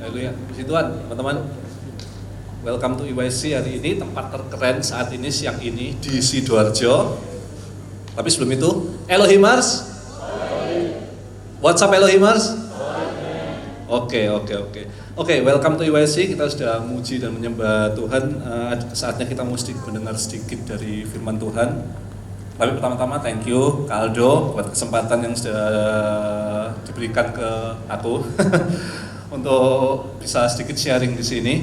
Haleluya. Puji Tuhan, teman-teman. Welcome to IYC hari ini, tempat terkeren saat ini, siang ini di Sidoarjo. Tapi sebelum itu, Elohimers. What's up Elohimers? Oke, welcome to IYC. Kita sudah muji dan menyembah Tuhan. Saatnya kita mesti mendengar sedikit dari firman Tuhan. Tapi pertama-tama thank you Kak Aldo buat kesempatan yang sudah diberikan ke aku untuk bisa sedikit sharing di sini.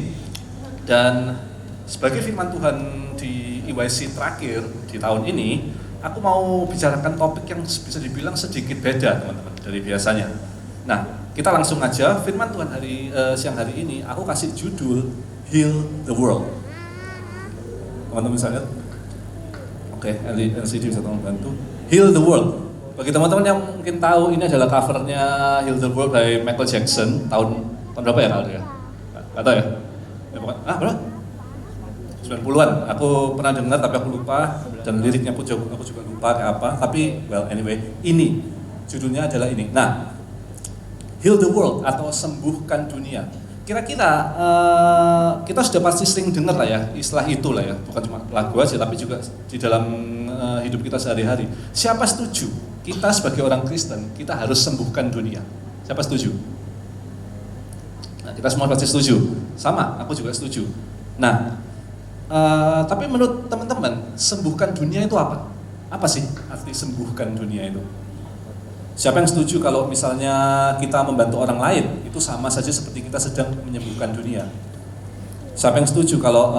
Dan sebagai firman Tuhan di IYC terakhir di tahun ini, aku mau bicarakan topik yang bisa dibilang sedikit beda teman-teman dari biasanya. Nah, kita langsung aja firman Tuhan siang hari ini aku kasih judul Heal the World. Teman-teman bisa lihat? Oke, LCD bisa tolong bantu. Heal the World. Bagi teman-teman yang mungkin tahu, ini adalah covernya Heal the World by Michael Jackson tahun berapa ya Aldo ya? Nggak tahu ya? Berapa? 90-an. Aku pernah dengar tapi aku lupa, dan liriknya pun aku juga lupa kayak apa. Tapi well anyway, ini judulnya adalah ini. Nah, Heal the World atau sembuhkan dunia. Kira-kira kita sudah pasti sering dengar lah ya istilah itu lah ya, bukan cuma lagu aja tapi juga di dalam hidup kita sehari-hari. Siapa setuju kita sebagai orang Kristen kita harus sembuhkan dunia? Siapa setuju? Nah, kita semua pasti setuju. Sama, aku juga setuju. Nah, tapi menurut teman-teman, sembuhkan dunia itu apa? Apa sih arti sembuhkan dunia itu? Siapa yang setuju kalau misalnya kita membantu orang lain, itu sama saja seperti kita sedang menyembuhkan dunia? Siapa yang setuju kalau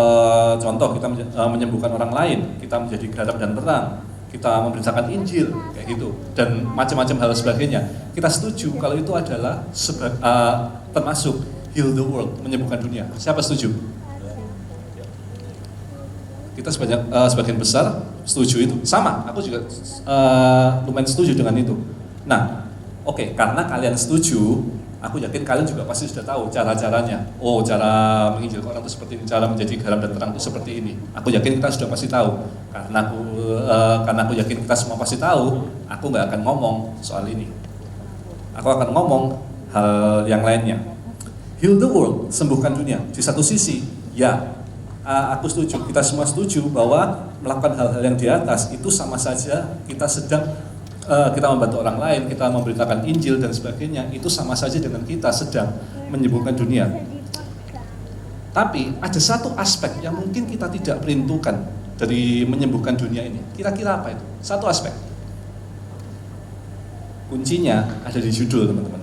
contoh kita menyembuhkan orang lain, kita menjadi garam dan terang, kita memberitakan Injil, kayak gitu, dan macam-macam hal sebagainya. Kita setuju kalau itu adalah termasuk heal the world, menyembuhkan dunia. Siapa setuju? Kita sebagian besar setuju itu. Sama, aku juga lumayan setuju dengan itu. Nah, oke, karena kalian setuju, aku yakin kalian juga pasti sudah tahu cara-caranya. Oh, cara menginjilkan orang itu seperti ini, cara menjadi garam dan terang itu seperti ini. Aku yakin kita sudah pasti tahu. Karena aku yakin kita semua pasti tahu, aku nggak akan ngomong soal ini. Aku akan ngomong hal yang lainnya. Heal the world, sembuhkan dunia. Di satu sisi, ya, aku setuju, kita semua setuju bahwa melakukan hal-hal yang di atas itu sama saja kita membantu orang lain, kita memberitakan Injil dan sebagainya, itu sama saja dengan kita sedang menyembuhkan dunia. Tapi ada satu aspek yang mungkin kita tidak perindukan dari menyembuhkan dunia ini. Kira-kira apa itu? Satu aspek. Kuncinya ada di judul teman-teman.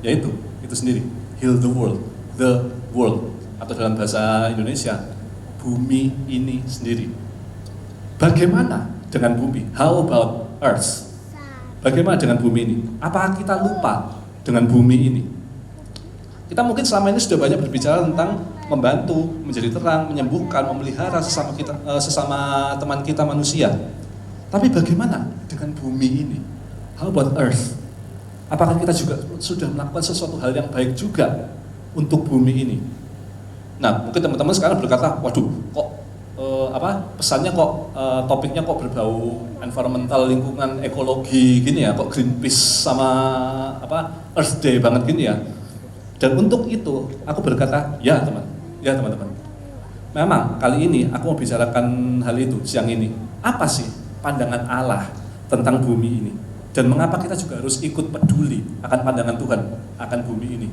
Yaitu, itu sendiri. Heal the world. The world. Atau dalam bahasa Indonesia, bumi ini sendiri. Bagaimana dengan bumi? How about Earth? Bagaimana dengan bumi ini? Apakah kita lupa dengan bumi ini? Kita mungkin selama ini sudah banyak berbicara tentang membantu, menjadi terang, menyembuhkan, memelihara sesama teman kita manusia. Tapi bagaimana dengan bumi ini? How about Earth? Apakah kita juga sudah melakukan sesuatu hal yang baik juga untuk bumi ini? Nah, mungkin teman-teman sekarang berkata, waduh, kok pesannya kok topiknya kok berbau environmental, lingkungan, ekologi gini ya, kok Greenpeace sama Earth Day banget gini ya. Dan untuk itu aku berkata, ya teman-teman. Memang kali ini aku mau bicarakan hal itu siang ini. Apa sih pandangan Allah tentang bumi ini? Dan mengapa kita juga harus ikut peduli akan pandangan Tuhan akan bumi ini?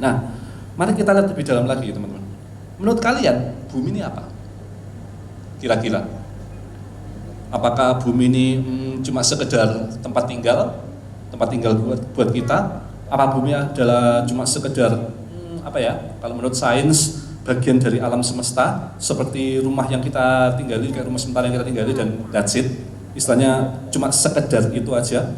Nah, mari kita lihat lebih dalam lagi teman-teman. Menurut kalian bumi ini apa? Kira-kira apakah bumi ini cuma sekedar tempat tinggal buat kita? Apa bumi adalah cuma sekedar kalau menurut sains bagian dari alam semesta seperti rumah yang kita tinggali, kayak rumah sementara yang kita tinggali dan that's it, istilahnya cuma sekedar itu aja?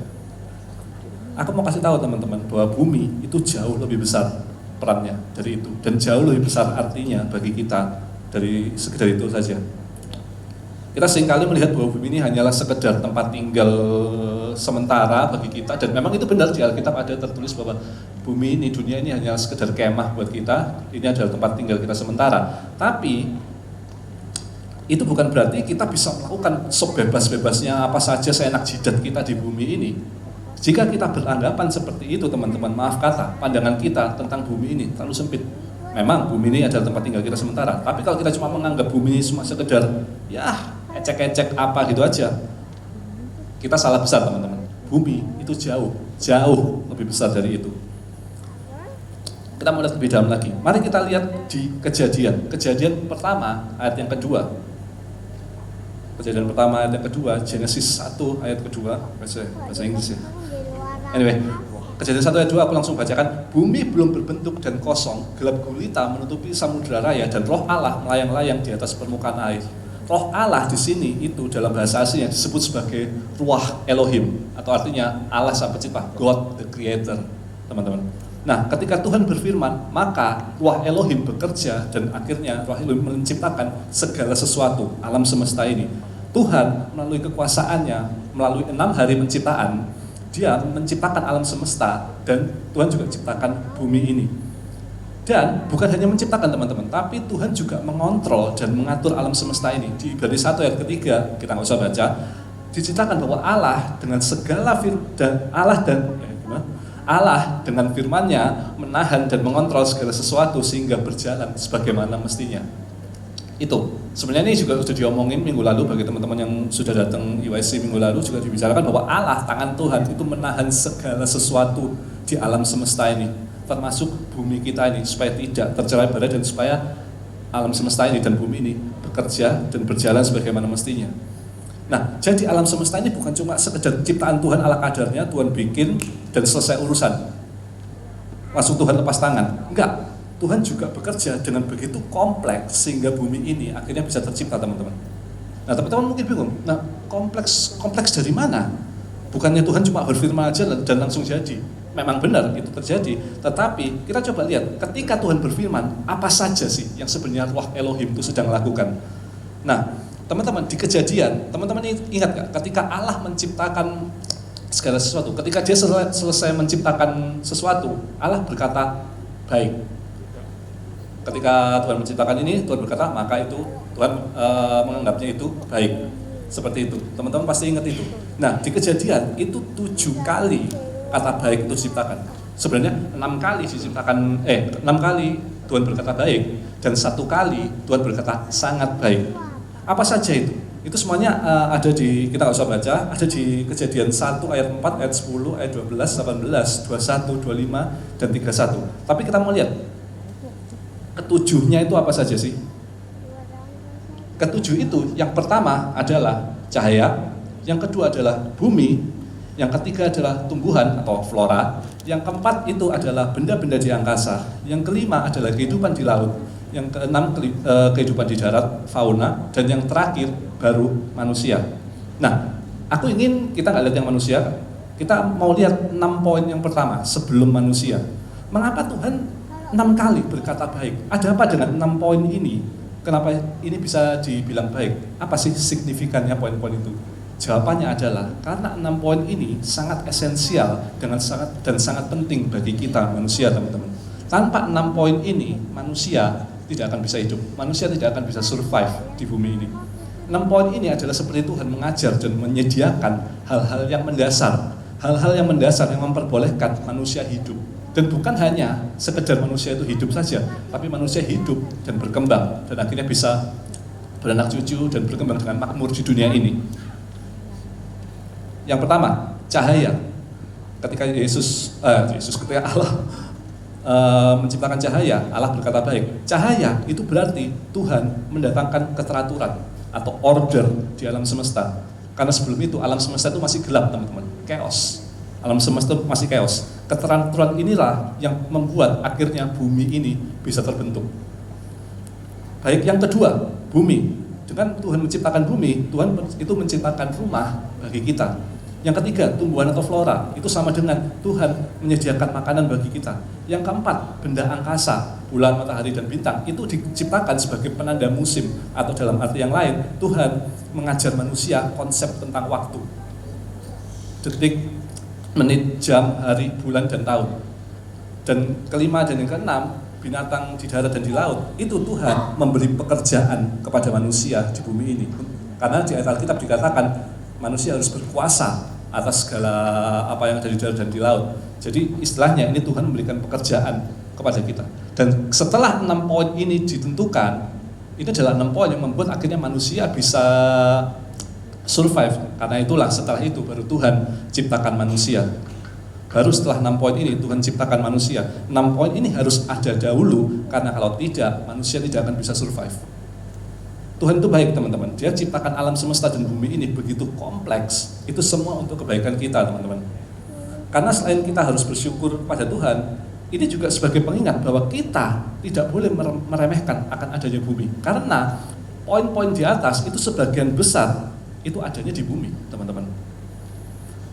Aku mau kasih tahu teman-teman bahwa bumi itu jauh lebih besar perannya dari itu, dan jauh lebih besar artinya bagi kita dari sekedar itu saja. Kita seringkali melihat bahwa bumi ini hanyalah sekedar tempat tinggal sementara bagi kita, dan memang itu benar, di Alkitab ada tertulis bahwa bumi ini, dunia ini hanyalah sekedar kemah buat kita, ini adalah tempat tinggal kita sementara. Tapi itu bukan berarti kita bisa melakukan sebebas-bebasnya apa saja seenak jidat kita di bumi ini. Jika kita beranggapan seperti itu teman-teman, maaf kata, pandangan kita tentang bumi ini terlalu sempit. Memang bumi ini adalah tempat tinggal kita sementara, tapi kalau kita cuma menganggap bumi ini cuma sekedar ya ecek-ecek apa gitu aja, kita salah besar teman-teman. Bumi itu jauh lebih besar dari itu. Kita mau lihat lebih dalam lagi. Mari kita lihat di Kejadian pertama ayat yang kedua. Kejadian pertama ayat yang kedua, Genesis 1 ayat kedua, bahasa Inggris ya. Anyway, Kejadian 1 ayat 2 aku langsung bacakan. Bumi belum berbentuk dan kosong, gelap gulita menutupi samudra raya, dan roh Allah melayang-layang di atas permukaan air. Roh Allah di sini itu dalam bahasa aslinya disebut sebagai Ruach Elohim, atau artinya Allah sang pencipta, God the Creator, teman-teman. Nah, ketika Tuhan berfirman, maka Ruach Elohim bekerja, dan akhirnya Ruach Elohim menciptakan segala sesuatu, alam semesta ini. Tuhan melalui kekuasaannya, melalui 6 hari penciptaan, Dia menciptakan alam semesta, dan Tuhan juga menciptakan bumi ini. Dan bukan hanya menciptakan teman-teman, tapi Tuhan juga mengontrol dan mengatur alam semesta ini. Di Ibrani 1 ayat ketiga, kita nggak usah baca, diceritakan bahwa Allah dengan segala Allah dengan firman-Nya menahan dan mengontrol segala sesuatu sehingga berjalan sebagaimana mestinya. Itu sebenarnya ini juga sudah diomongin minggu lalu bagi teman-teman yang sudah datang UIC minggu lalu, juga dibicarakan bahwa Allah, tangan Tuhan itu menahan segala sesuatu di alam semesta ini, termasuk bumi kita ini, supaya tidak tercerai-berai dan supaya alam semesta ini dan bumi ini bekerja dan berjalan sebagaimana mestinya. Nah, jadi alam semesta ini bukan cuma sekedar ciptaan Tuhan ala kadarnya, Tuhan bikin dan selesai urusan, langsung Tuhan lepas tangan. Enggak, Tuhan juga bekerja dengan begitu kompleks sehingga bumi ini akhirnya bisa tercipta, teman-teman. Nah, teman-teman mungkin bingung, nah kompleks dari mana? Bukannya Tuhan cuma berfirman aja dan langsung jadi. Memang benar itu terjadi, tetapi kita coba lihat ketika Tuhan berfirman, apa saja sih yang sebenarnya Ruach Elohim itu sedang lakukan. Nah, teman-teman, di Kejadian, teman-teman ingat gak ketika Allah menciptakan segala sesuatu, ketika Dia selesai menciptakan sesuatu, Allah berkata baik. Ketika Tuhan menciptakan ini, Tuhan berkata, maka itu Tuhan menganggapnya itu baik. Seperti itu, teman-teman pasti ingat itu. Nah, di Kejadian itu 7 kali kata baik itu diciptakan. Sebenarnya 6 kali Tuhan berkata baik, dan 1 kali Tuhan berkata sangat baik. Apa saja itu? Itu semuanya ada di, kita nggak usah baca, ada di Kejadian 1 ayat 4, ayat 10, ayat 12, 18, 21, 25, dan 31. Tapi kita mau lihat ketujuhnya itu apa saja sih? Ketujuh itu, yang pertama adalah cahaya, yang kedua adalah bumi, yang ketiga adalah tumbuhan atau flora, yang keempat itu adalah benda-benda di angkasa, yang kelima adalah kehidupan di laut, yang keenam kehidupan di darat, fauna, dan yang terakhir baru manusia. Nah, aku ingin kita nggak lihat yang manusia, kita mau lihat 6 poin yang pertama sebelum manusia. Mengapa Tuhan 6 kali berkata baik? Ada apa dengan 6 poin ini? Kenapa ini bisa dibilang baik? Apa sih signifikannya poin-poin itu? Jawabannya adalah karena 6 poin ini sangat esensial dan sangat penting bagi kita manusia, teman-teman. Tanpa 6 poin ini, manusia tidak akan bisa hidup. Manusia tidak akan bisa survive di bumi ini. 6 poin ini adalah seperti Tuhan mengajar dan menyediakan hal-hal yang mendasar. Hal-hal yang mendasar yang memperbolehkan manusia hidup. Dan bukan hanya sekedar manusia itu hidup saja, tapi manusia hidup dan berkembang, dan akhirnya bisa beranak cucu dan berkembang dengan makmur di dunia ini. Yang pertama, cahaya. Ketika ketika Allah menciptakan cahaya, Allah berkata baik. Cahaya itu berarti Tuhan mendatangkan keteraturan atau order di alam semesta. Karena sebelum itu alam semesta itu masih gelap, teman-teman, chaos. Alam semesta masih chaos. Keteraturan inilah yang membuat akhirnya bumi ini bisa terbentuk. Baik, yang kedua, bumi. Dengan Tuhan menciptakan bumi, Tuhan itu menciptakan rumah bagi kita. Yang ketiga, tumbuhan atau flora. Itu sama dengan Tuhan menyediakan makanan bagi kita. Yang keempat, benda angkasa, bulan, matahari, dan bintang. Itu diciptakan sebagai penanda musim. Atau dalam arti yang lain, Tuhan mengajar manusia konsep tentang waktu. Detik, menit, jam, hari, bulan, dan tahun. Dan kelima dan yang keenam, binatang di darat dan di laut, itu Tuhan memberi pekerjaan kepada manusia di bumi ini. Karena di ayat Alkitab dikatakan manusia harus berkuasa atas segala apa yang ada di darat dan di laut. Jadi istilahnya ini Tuhan memberikan pekerjaan kepada kita. Dan setelah 6 poin ini ditentukan, ini adalah 6 poin yang membuat akhirnya manusia bisa survive. Karena itulah setelah itu baru Tuhan ciptakan manusia. Baru setelah 6 poin ini Tuhan ciptakan manusia. 6 poin ini harus ada dahulu, karena kalau tidak, manusia tidak akan bisa survive. Tuhan itu baik teman-teman, Dia ciptakan alam semesta dan bumi ini begitu kompleks. Itu semua untuk kebaikan kita teman-teman. Karena selain kita harus bersyukur pada Tuhan, ini juga sebagai pengingat bahwa kita tidak boleh meremehkan akan adanya bumi. Karena poin-poin di atas itu sebagian besar itu adanya di bumi teman-teman.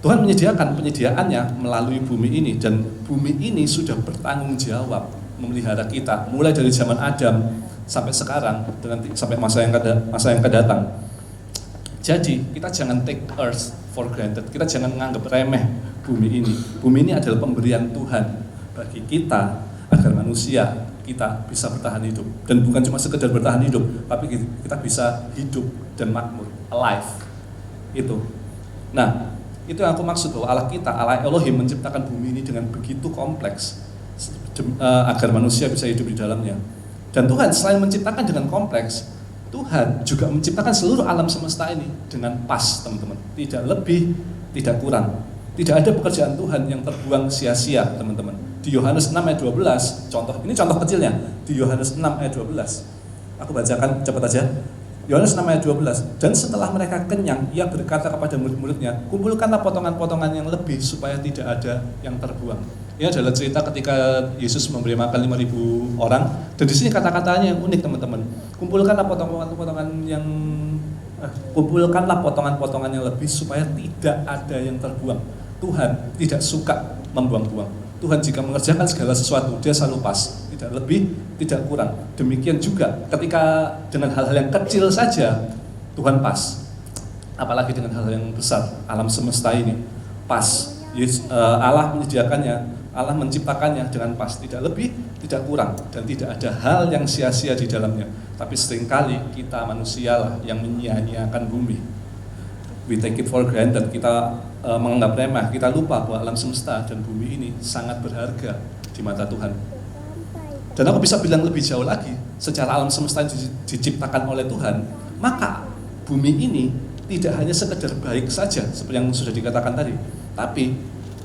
Tuhan menyediakan penyediaannya melalui bumi ini, dan bumi ini sudah bertanggung jawab memelihara kita mulai dari zaman Adam sampai sekarang dan nanti sampai masa yang akan datang. Jadi kita jangan take earth for granted. Kita jangan menganggap remeh bumi ini. Bumi ini adalah pemberian Tuhan bagi kita agar manusia kita bisa bertahan hidup, dan bukan cuma sekedar bertahan hidup, tapi kita bisa hidup dan makmur, alive. Itu. Nah, itu yang aku maksud bahwa Allah kita, Allah Elohim menciptakan bumi ini dengan begitu kompleks agar manusia bisa hidup di dalamnya. Dan Tuhan selain menciptakan dengan kompleks, Tuhan juga menciptakan seluruh alam semesta ini dengan pas, teman-teman. Tidak lebih, tidak kurang. Tidak ada pekerjaan Tuhan yang terbuang sia-sia, teman-teman. Di Yohanes 6 ayat 12, ini contoh kecilnya. Di Yohanes 6 ayat 12. Aku bacakan cepat aja. Yohanes 6 ayat 12, dan setelah mereka kenyang, ia berkata kepada murid-muridnya, kumpulkanlah potongan-potongan yang lebih supaya tidak ada yang terbuang. Ini adalah cerita ketika Yesus memberi makan 5.000 orang, dan di sini kata-katanya yang unik teman-teman. Kumpulkanlah potongan-potongan yang lebih supaya tidak ada yang terbuang. Tuhan tidak suka membuang-buang. Tuhan jika mengerjakan segala sesuatu, Dia selalu pas, tidak lebih, tidak kurang. Demikian juga ketika dengan hal-hal yang kecil saja, Tuhan pas. Apalagi dengan hal-hal yang besar, alam semesta ini pas. Allah menyediakannya, Allah menciptakannya dengan pas, tidak lebih, tidak kurang, dan tidak ada hal yang sia-sia di dalamnya. Tapi seringkali kita manusia lah yang menyia-nyiakan bumi. We take it for granted, kita menganggap remeh, kita lupa bahwa alam semesta dan bumi ini sangat berharga di mata Tuhan. Dan aku bisa bilang lebih jauh lagi, secara alam semesta diciptakan oleh Tuhan, maka bumi ini tidak hanya sekedar baik saja, seperti yang sudah dikatakan tadi, tapi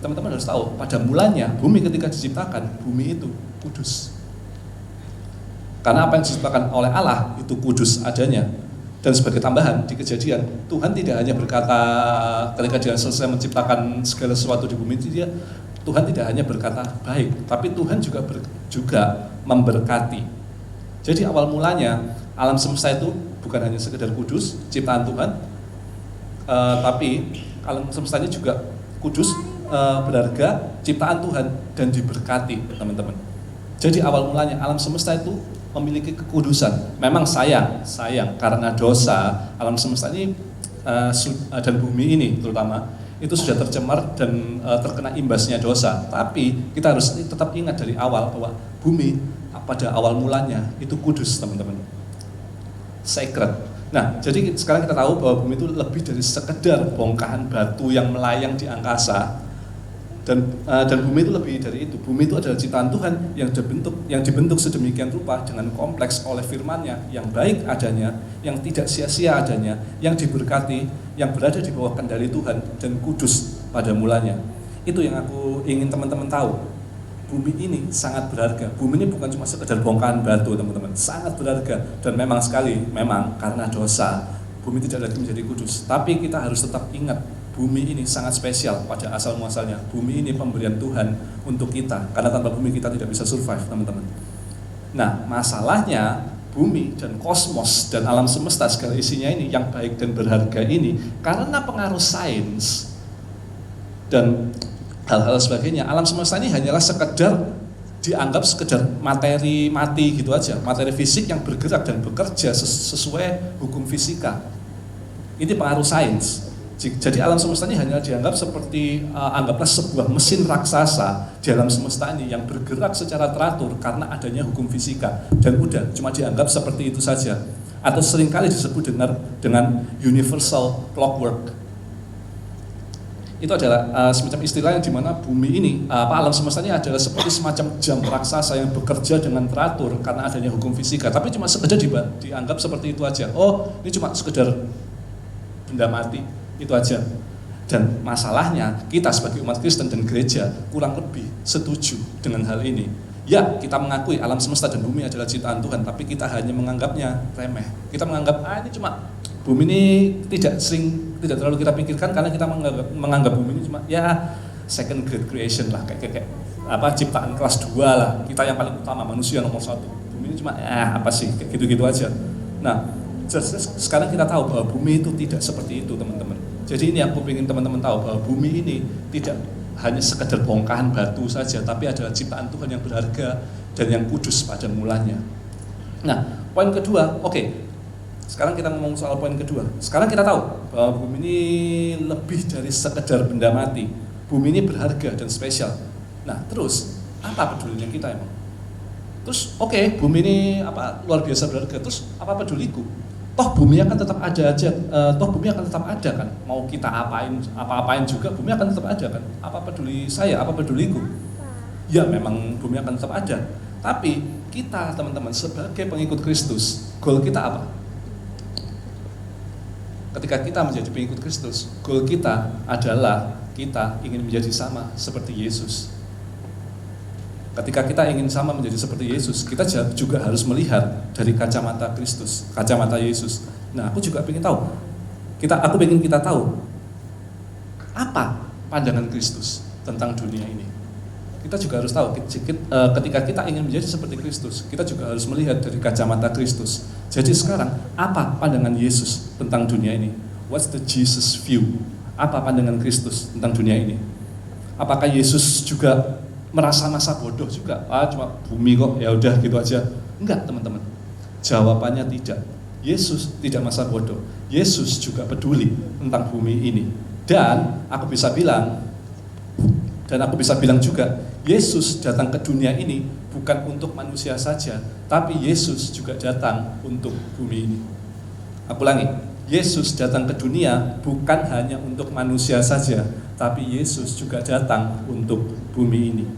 teman-teman harus tahu, pada mulanya bumi ketika diciptakan, bumi itu kudus. Karena apa yang diciptakan oleh Allah itu kudus adanya. Dan sebagai tambahan, di Kejadian, Tuhan tidak hanya berkata ketika Dia selesai menciptakan segala sesuatu di bumi, Tuhan tidak hanya berkata baik, tapi Tuhan juga memberkati. Jadi awal mulanya, alam semesta itu bukan hanya sekedar kudus, ciptaan Tuhan, tapi alam semestanya juga kudus, berharga, ciptaan Tuhan, dan diberkati, teman-teman. Jadi awal mulanya, alam semesta itu memiliki kekudusan. Memang sayang karena dosa, alam semesta ini dan bumi ini terutama itu sudah tercemar dan terkena imbasnya dosa. Tapi kita harus tetap ingat dari awal bahwa bumi pada awal mulanya itu kudus, teman-teman. Sacred. Nah, jadi sekarang kita tahu bahwa bumi itu lebih dari sekedar bongkahan batu yang melayang di angkasa. Dan bumi itu lebih dari itu. Bumi itu adalah ciptaan Tuhan yang dibentuk sedemikian rupa dengan kompleks oleh firman-Nya, yang baik adanya, yang tidak sia-sia adanya, yang diberkati, yang berada di bawah kendali Tuhan dan kudus pada mulanya. Itu yang aku ingin teman-teman tahu. Bumi ini sangat berharga. Bumi ini bukan cuma sekedar bongkahan batu, teman-teman. Sangat berharga, dan memang karena dosa bumi tidak lagi menjadi kudus. Tapi kita harus tetap ingat, bumi ini sangat spesial pada asal muasalnya. Bumi ini pemberian Tuhan untuk kita, karena tanpa bumi kita tidak bisa survive, teman-teman. Nah, masalahnya bumi dan kosmos dan alam semesta segala isinya ini yang baik dan berharga ini, karena pengaruh sains dan hal-hal sebagainya, alam semesta ini hanyalah dianggap sekedar materi mati gitu aja, materi fisik yang bergerak dan bekerja sesuai hukum fisika. Ini pengaruh sains. Jadi alam semesta ini hanya dianggap seperti anggaplah sebuah mesin raksasa di alam semesta ini yang bergerak secara teratur karena adanya hukum fisika, dan udah cuma dianggap seperti itu saja, atau seringkali disebut dengan universal clockwork. itu adalah semacam istilah yang dimana bumi ini, alam semesta ini adalah seperti semacam jam raksasa yang bekerja dengan teratur karena adanya hukum fisika, tapi cuma sekedar dianggap seperti itu aja. Oh, ini cuma sekedar benda mati, itu aja. Dan masalahnya kita sebagai umat Kristen dan gereja kurang lebih setuju dengan hal ini. Ya, kita mengakui alam semesta dan bumi adalah ciptaan Tuhan, tapi kita hanya menganggapnya remeh. Kita menganggap, ini cuma bumi ini tidak terlalu kita pikirkan karena kita menganggap bumi ini cuma ya second grade creation lah, kayak ciptaan kelas 2 lah. Kita yang paling utama, manusia nomor 1. Bumi ini cuma apa sih, kayak gitu-gitu aja. Nah, sekarang kita tahu bahwa bumi itu tidak seperti itu, teman-teman. Jadi ini aku ingin teman-teman tahu bahwa bumi ini tidak hanya sekedar bongkahan batu saja, tapi adalah ciptaan Tuhan yang berharga dan yang kudus pada mulanya. Nah, poin kedua, sekarang kita ngomong soal poin kedua. Sekarang kita tahu bahwa bumi ini lebih dari sekedar benda mati. Bumi ini berharga dan spesial. Nah, terus apa pedulinya kita emang? Terus bumi ini luar biasa berharga. Terus apa peduliku? Toh bumi akan tetap ada aja. Bumi akan tetap ada kan. Mau kita apa-apain juga, bumi akan tetap ada kan. Apa peduli saya? Apa peduliku? Ya, memang bumi akan tetap ada. Tapi kita, teman-teman, sebagai pengikut Kristus, goal kita apa? Ketika kita menjadi pengikut Kristus, goal kita adalah kita ingin menjadi sama seperti Yesus. Ketika kita ingin sama menjadi seperti Yesus, kita juga harus melihat dari kacamata Kristus, kacamata Yesus. Nah, aku juga ingin tahu, aku ingin kita tahu apa pandangan Kristus tentang dunia ini. Kita juga harus tahu, ketika kita ingin menjadi seperti Kristus, kita juga harus melihat dari kacamata Kristus. Jadi sekarang, apa pandangan Yesus tentang dunia ini? What's the Jesus view? Apa pandangan Kristus tentang dunia ini? Apakah Yesus juga merasa masa bodoh juga? Cuma bumi kok, ya udah gitu aja. Enggak, teman-teman. Jawabannya tidak. Yesus tidak masa bodoh. Yesus juga peduli tentang bumi ini. Dan aku bisa bilang juga, Yesus datang ke dunia ini bukan untuk manusia saja, tapi Yesus juga datang untuk bumi ini. Aku ulangi, Yesus datang ke dunia bukan hanya untuk manusia saja, tapi Yesus juga datang untuk bumi ini.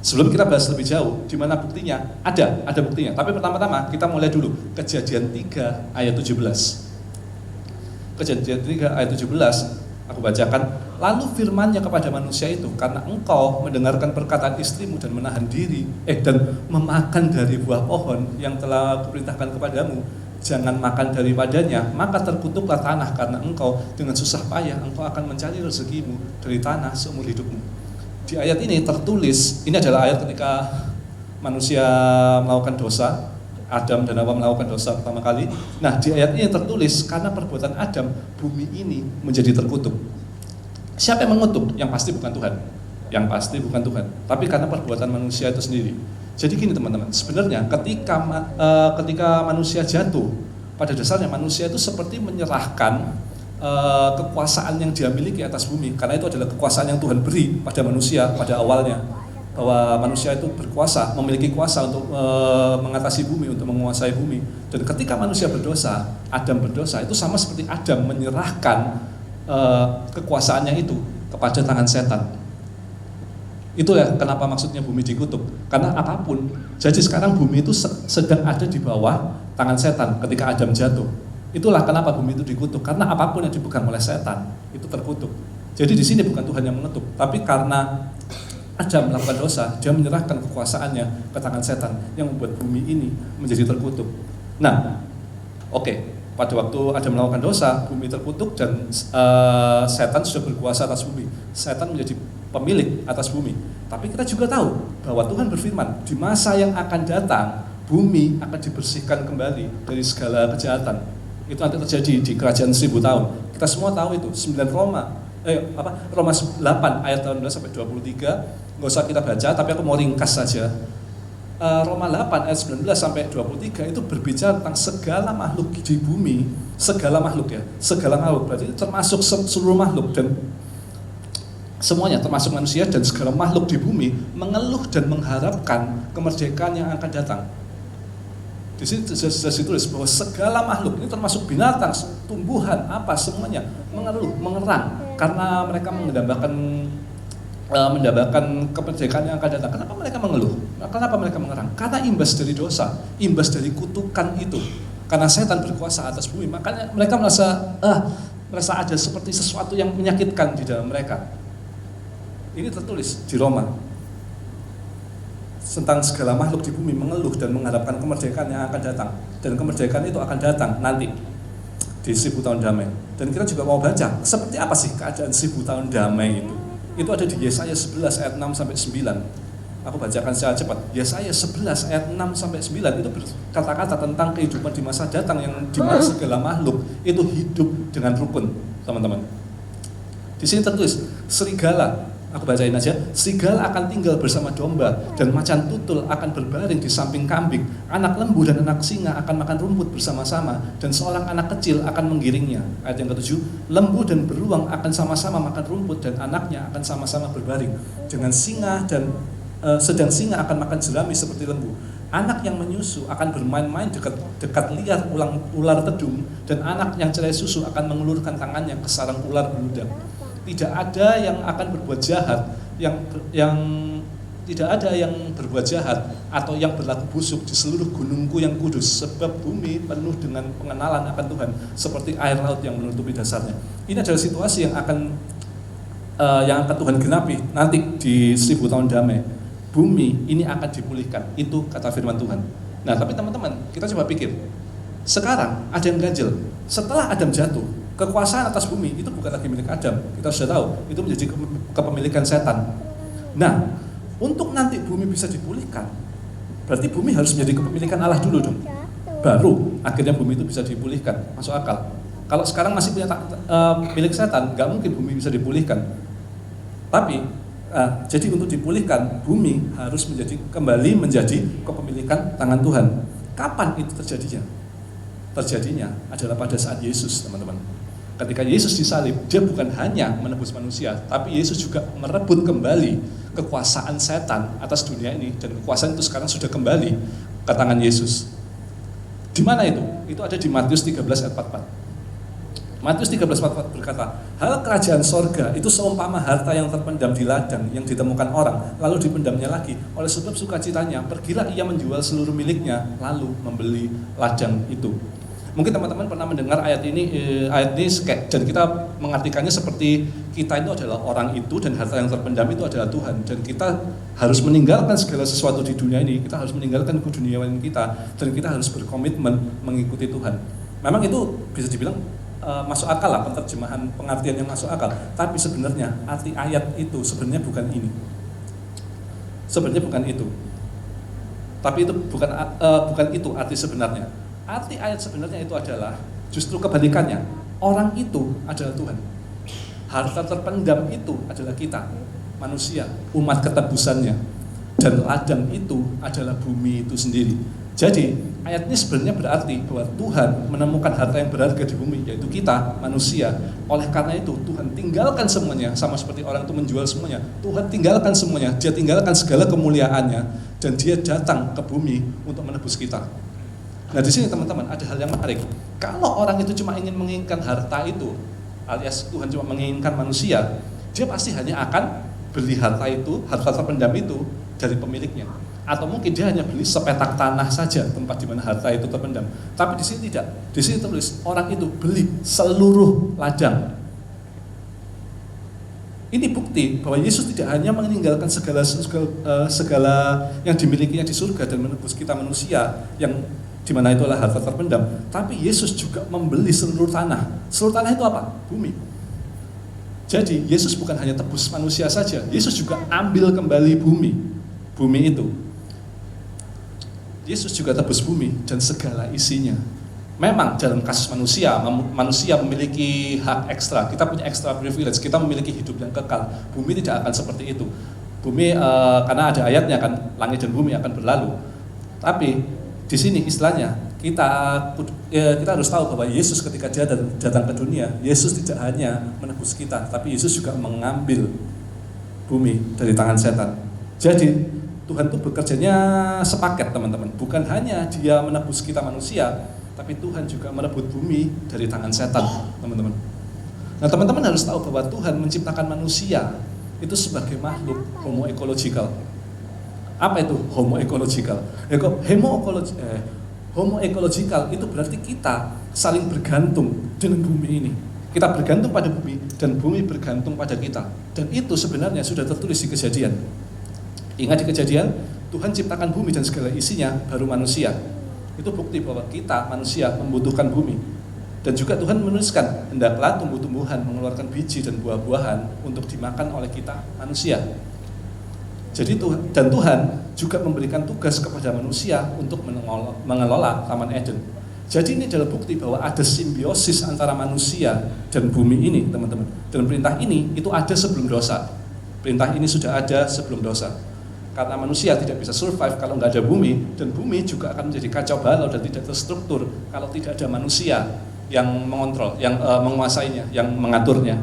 Sebelum kita bahas lebih jauh, di mana buktinya? Ada buktinya. Tapi pertama-tama kita mulai dulu Kejadian 3 ayat 17. Kejadian 3 ayat 17, aku bacakan. Lalu firman-Nya kepada manusia itu, karena engkau mendengarkan perkataan istrimu dan menahan diri, dan memakan dari buah pohon yang telah kuperintahkan kepadamu, jangan makan daripadanya, maka terkutuklah tanah karena engkau dengan susah payah engkau akan mencari rezekimu dari tanah seumur hidupmu. Di ayat ini tertulis, ini adalah ayat ketika manusia melakukan dosa, Adam dan Hawa melakukan dosa pertama kali. Nah, di ayat ini tertulis, karena perbuatan Adam, bumi ini menjadi terkutuk. Siapa yang mengutuk? Yang pasti bukan Tuhan. Yang pasti bukan Tuhan. Tapi karena perbuatan manusia itu sendiri. Jadi gini teman-teman, sebenarnya ketika manusia jatuh, pada dasarnya manusia itu seperti menyerahkan kekuasaan yang dia miliki atas bumi. Karena itu adalah kekuasaan yang Tuhan beri pada manusia pada awalnya. Bahwa manusia itu berkuasa, memiliki kuasa untuk mengatasi bumi, untuk menguasai bumi. Dan ketika manusia berdosa, Adam berdosa, itu sama seperti Adam menyerahkan kekuasaannya itu kepada tangan setan. Itu ya kenapa maksudnya bumi dikutuk. Karena apapun, jadi sekarang bumi itu sedang ada di bawah tangan setan ketika Adam jatuh. Itulah kenapa bumi itu dikutuk, karena apapun yang dipegang oleh setan itu terkutuk. Jadi di sini bukan Tuhan yang mengetuk, tapi karena Adam melakukan dosa, dia menyerahkan kekuasaannya ke tangan setan yang membuat bumi ini menjadi terkutuk. Nah, pada waktu Adam melakukan dosa, bumi terkutuk dan setan sudah berkuasa atas bumi. Setan menjadi pemilik atas bumi. Tapi kita juga tahu bahwa Tuhan berfirman, di masa yang akan datang, bumi akan dibersihkan kembali dari segala kejahatan. Itu nanti terjadi di kerajaan 1000 tahun. Kita semua tahu itu, Roma 8 ayat 18 sampai 23. Nggak usah kita baca, tapi aku mau ringkas saja. Roma 8 ayat 19 sampai 23 itu berbicara tentang segala makhluk di bumi, segala makhluk berarti itu termasuk seluruh makhluk dan semuanya termasuk manusia dan segala makhluk di bumi mengeluh dan mengharapkan kemerdekaan yang akan datang. Di sini sudah ditulis bahwa segala makhluk ini termasuk binatang, tumbuhan, semuanya mengeluh, mengerang karena mereka mendambakan kemerdekaan yang akan datang. Kenapa mereka mengeluh? Kenapa mereka mengerang? Karena imbas dari dosa, imbas dari kutukan itu. Karena setan berkuasa atas bumi, makanya mereka merasa ada seperti sesuatu yang menyakitkan di dalam mereka. Ini tertulis di Roma. Tentang segala makhluk di bumi mengeluh dan mengharapkan kemerdekaan yang akan datang. Dan kemerdekaan itu akan datang nanti di 1000 tahun damai. Dan kita juga mau baca, seperti apa sih keadaan 1000 tahun damai itu? Itu ada di Yesaya 11 ayat 6 sampai 9. Aku bacakan secara cepat. Yesaya 11 ayat 6 sampai 9 itu berkata-kata tentang kehidupan di masa datang yang di mana segala makhluk itu hidup dengan rukun, teman-teman. Di sini tertulis, serigala, aku bacain aja, serigala akan tinggal bersama domba dan macan tutul akan berbaring di samping kambing. Anak lembu dan anak singa akan makan rumput bersama-sama dan seorang anak kecil akan menggiringnya. Ayat yang ke-7, lembu dan beruang akan sama-sama makan rumput dan anaknya akan sama-sama berbaring. Sedang singa akan makan jerami seperti lembu. Anak yang menyusu akan bermain-main dekat liar ular tedung dan anak yang cerai susu akan mengulurkan tangannya ke sarang ular beludak. Tidak ada yang akan berbuat jahat, tidak ada yang berbuat jahat atau yang berlaku busuk di seluruh gunungku yang kudus, sebab bumi penuh dengan pengenalan akan Tuhan, seperti air laut yang menutupi dasarnya. Ini adalah situasi yang akan Tuhan genapi nanti di 1000 tahun damai. Bumi ini akan dipulihkan, itu kata firman Tuhan. Nah, tapi teman-teman, kita coba pikir. Sekarang ada yang ganjil. Setelah Adam jatuh, kekuasaan atas bumi itu bukan lagi milik Adam. Kita sudah tahu, itu menjadi kepemilikan setan. Nah, untuk nanti bumi bisa dipulihkan, berarti bumi harus menjadi kepemilikan Allah dulu dong. Baru akhirnya bumi itu bisa dipulihkan. Masuk akal. Kalau sekarang masih punya milik setan, nggak mungkin bumi bisa dipulihkan. Tapi jadi untuk dipulihkan, bumi harus kembali menjadi kepemilikan tangan Tuhan. Kapan itu terjadinya? Terjadinya adalah pada saat Yesus, teman-teman. Ketika Yesus disalib, dia bukan hanya menebus manusia, tapi Yesus juga merebut kembali kekuasaan setan atas dunia ini, dan kekuasaan itu sekarang sudah kembali ke tangan Yesus. Di mana itu? Itu ada di Matius 13 ayat 44. Matius 13:44 berkata, hal kerajaan sorga itu seumpama harta yang terpendam di ladang yang ditemukan orang, lalu dipendamnya lagi. Oleh sebab sukacitanya, pergilah ia menjual seluruh miliknya, lalu membeli ladang itu. Mungkin teman-teman pernah mendengar ayat ini dan kita mengartikannya seperti kita itu adalah orang itu dan harta yang terpendam itu adalah Tuhan. Dan kita harus meninggalkan segala sesuatu di dunia ini, kita harus meninggalkan keduniawan kita, dan kita harus berkomitmen mengikuti Tuhan. Memang itu bisa dibilang masuk akal lah, pengertian yang masuk akal. Tapi sebenarnya arti ayat itu sebenarnya bukan ini. Sebenarnya bukan itu. Tapi itu bukan itu arti sebenarnya. Arti ayat sebenarnya itu adalah justru kebalikannya. Orang itu adalah Tuhan. Harta terpendam itu adalah kita, manusia, umat ketebusannya. Dan ladang itu adalah bumi itu sendiri. Jadi ayat ini sebenarnya berarti bahwa Tuhan menemukan harta yang berharga di bumi, yaitu kita, manusia. Oleh karena itu Tuhan tinggalkan semuanya, sama seperti orang itu menjual semuanya. Tuhan tinggalkan semuanya, dia tinggalkan segala kemuliaannya, dan dia datang ke bumi untuk menebus kita. Nah di sini teman-teman ada hal yang menarik. Kalau orang itu cuma ingin menginginkan harta itu, alias Tuhan cuma menginginkan manusia, dia pasti hanya akan beli harta itu, harta terpendam itu dari pemiliknya. Atau mungkin dia hanya beli sepetak tanah saja tempat di mana harta itu terpendam. Tapi di sini tidak. Di sini tulis orang itu beli seluruh ladang. Ini bukti bahwa Yesus tidak hanya meninggalkan segala yang dimilikinya di surga dan menebus kita manusia yang di mana itulah harta terpendam, tapi Yesus juga membeli seluruh tanah. Seluruh tanah itu apa? Bumi. Jadi Yesus bukan hanya tebus manusia saja, Yesus juga ambil kembali bumi. Bumi itu. Yesus juga tebus bumi dan segala isinya. Memang dalam kasus manusia memiliki hak ekstra. Kita punya extra privilege, kita memiliki hidup yang kekal. Bumi tidak akan seperti itu. Bumi karena ada ayatnya kan, langit dan bumi akan berlalu. Tapi di sini istilahnya kita harus tahu bahwa Yesus ketika dia datang ke dunia, Yesus tidak hanya menebus kita, tapi Yesus juga mengambil bumi dari tangan setan. Jadi Tuhan itu bekerjanya sepaket teman-teman. Bukan hanya dia menebus kita manusia, tapi Tuhan juga merebut bumi dari tangan setan, teman-teman. Nah, teman-teman harus tahu bahwa Tuhan menciptakan manusia itu sebagai makhluk homo ekologikal. Apa itu homo ekologikal? Homo ekologikal itu berarti kita saling bergantung dengan bumi ini. Kita bergantung pada bumi dan bumi bergantung pada kita. Dan itu sebenarnya sudah tertulis di Kejadian. Ingat di Kejadian, Tuhan ciptakan bumi dan segala isinya, baru manusia. Itu bukti bahwa kita manusia membutuhkan bumi. Dan juga Tuhan menuliskan, hendaklah tumbuh-tumbuhan mengeluarkan biji dan buah-buahan untuk dimakan oleh kita manusia. Jadi Tuhan juga memberikan tugas kepada manusia untuk mengelola Taman Eden. Jadi ini adalah bukti bahwa ada simbiosis antara manusia dan bumi ini, teman-teman. Dan perintah ini itu ada sebelum dosa. Perintah ini sudah ada sebelum dosa. Karena manusia tidak bisa survive kalau nggak ada bumi, dan bumi juga akan menjadi kacau balau dan tidak terstruktur kalau tidak ada manusia yang mengontrol, yang menguasainya, yang mengaturnya.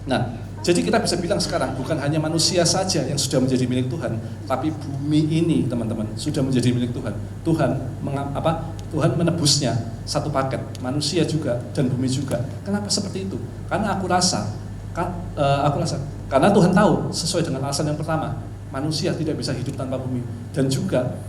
Nah, jadi kita bisa bilang sekarang bukan hanya manusia saja yang sudah menjadi milik Tuhan, tapi bumi ini, teman-teman, sudah menjadi milik Tuhan. Tuhan menebusnya satu paket, manusia juga dan bumi juga. Kenapa seperti itu? Karena aku rasa karena Tuhan tahu sesuai dengan alasan yang pertama, manusia tidak bisa hidup tanpa bumi, dan juga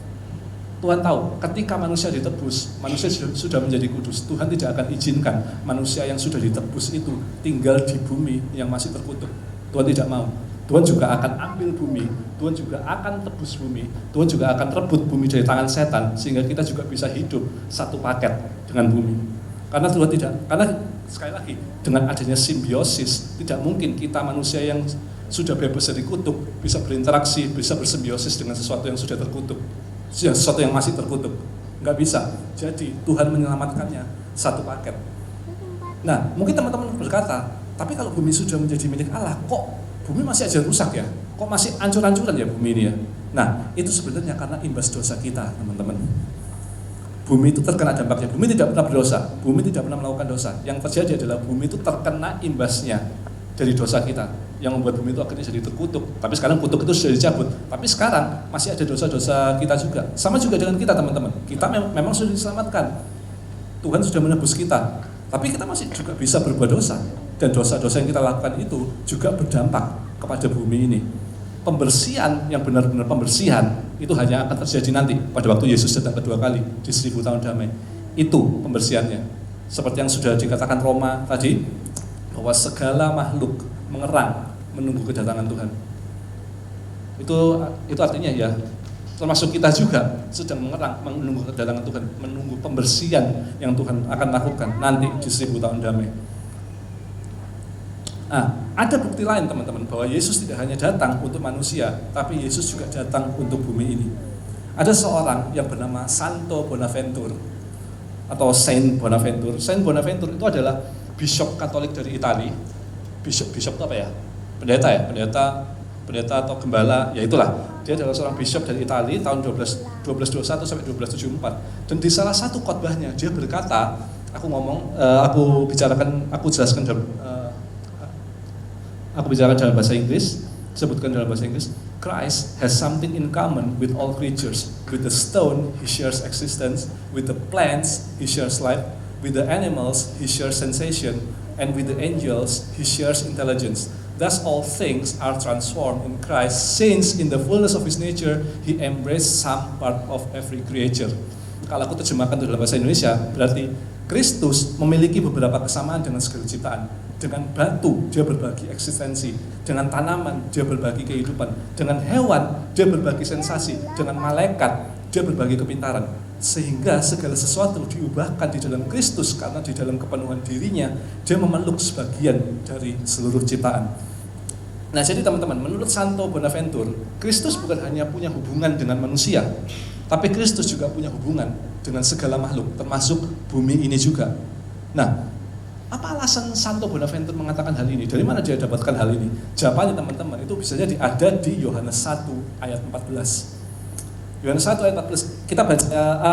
Tuhan tahu ketika manusia ditebus, manusia sudah menjadi kudus. Tuhan tidak akan izinkan manusia yang sudah ditebus itu tinggal di bumi yang masih terkutuk. Tuhan tidak mau. Tuhan juga akan ambil bumi, Tuhan juga akan tebus bumi, Tuhan juga akan rebut bumi dari tangan setan, sehingga kita juga bisa hidup satu paket dengan bumi. Karena sekali lagi, dengan adanya simbiosis, tidak mungkin kita manusia yang sudah bebas dari kutuk bisa berinteraksi, bisa bersimbiosis dengan sesuatu yang sudah terkutuk, sesuatu yang masih terkutuk. Nggak bisa. Jadi Tuhan menyelamatkannya satu paket. Nah, mungkin teman-teman berkata, tapi kalau bumi sudah menjadi milik Allah, kok bumi masih aja rusak ya? Kok masih ancur-ancuran ya bumi ini ya? Nah, itu sebenarnya karena imbas dosa kita, teman-teman. Bumi itu terkena dampaknya. Bumi tidak pernah berdosa, bumi tidak pernah melakukan dosa. Yang terjadi adalah bumi itu terkena imbasnya dari dosa kita, yang membuat bumi itu akhirnya jadi terkutuk. Tapi sekarang kutuk itu sudah dicabut. Tapi sekarang masih ada dosa-dosa kita juga. Sama juga dengan kita, teman-teman. Kita memang sudah diselamatkan. Tuhan sudah menebus kita. Tapi kita masih juga bisa berbuat dosa. Dan dosa-dosa yang kita lakukan itu juga berdampak kepada bumi ini. Pembersihan yang benar-benar pembersihan itu hanya akan terjadi nanti pada waktu Yesus datang kedua kali di 1000 tahun damai. Itu pembersihannya. Seperti yang sudah dikatakan Roma tadi, bahwa segala makhluk mengerang menunggu kedatangan Tuhan. Itu artinya ya, termasuk kita juga sedang mengerang menunggu kedatangan Tuhan, menunggu pembersihan yang Tuhan akan lakukan nanti di 1000 tahun damai. Nah, ada bukti lain, teman-teman, bahwa Yesus tidak hanya datang untuk manusia, tapi Yesus juga datang untuk bumi ini. Ada seorang yang bernama Santo Bonaventure atau Saint Bonaventure. Saint Bonaventure itu adalah bishop Katolik dari Italia. Bishop itu apa ya? Pendeta atau gembala, ya itulah. Dia adalah seorang bishop dari Italia tahun 1221 sampai 1274. Dan di salah satu khotbahnya dia berkata, aku jelaskan dalam bahasa Inggris, sebutkan dalam bahasa Inggris, Christ has something in common with all creatures. With the stone, he shares existence. With the plants, he shares life. With the animals, he shares sensation. And with the angels, he shares intelligence. Thus all things are transformed in Christ, since in the fullness of his nature, he embraced some part of every creature. Kalau aku terjemahkan dalam bahasa Indonesia, berarti Kristus memiliki beberapa kesamaan dengan segala ciptaan. Dengan batu, dia berbagi eksistensi. Dengan tanaman, dia berbagi kehidupan. Dengan hewan, dia berbagi sensasi. Dengan malaikat, dia berbagi kepintaran. Sehingga segala sesuatu diubahkan di dalam Kristus, karena di dalam kepenuhan dirinya, dia memeluk sebagian dari seluruh ciptaan. Nah, jadi teman-teman, menurut Santo Bonaventure, Kristus bukan hanya punya hubungan dengan manusia, tapi Kristus juga punya hubungan dengan segala makhluk, termasuk bumi ini juga. Nah, apa alasan Santo Bonaventure mengatakan hal ini? Dari mana dia dapatkan hal ini? Jawabannya, teman-teman, itu bisa jadi ada di Yohanes 1 ayat 14. Yohanes 1 ayat 14,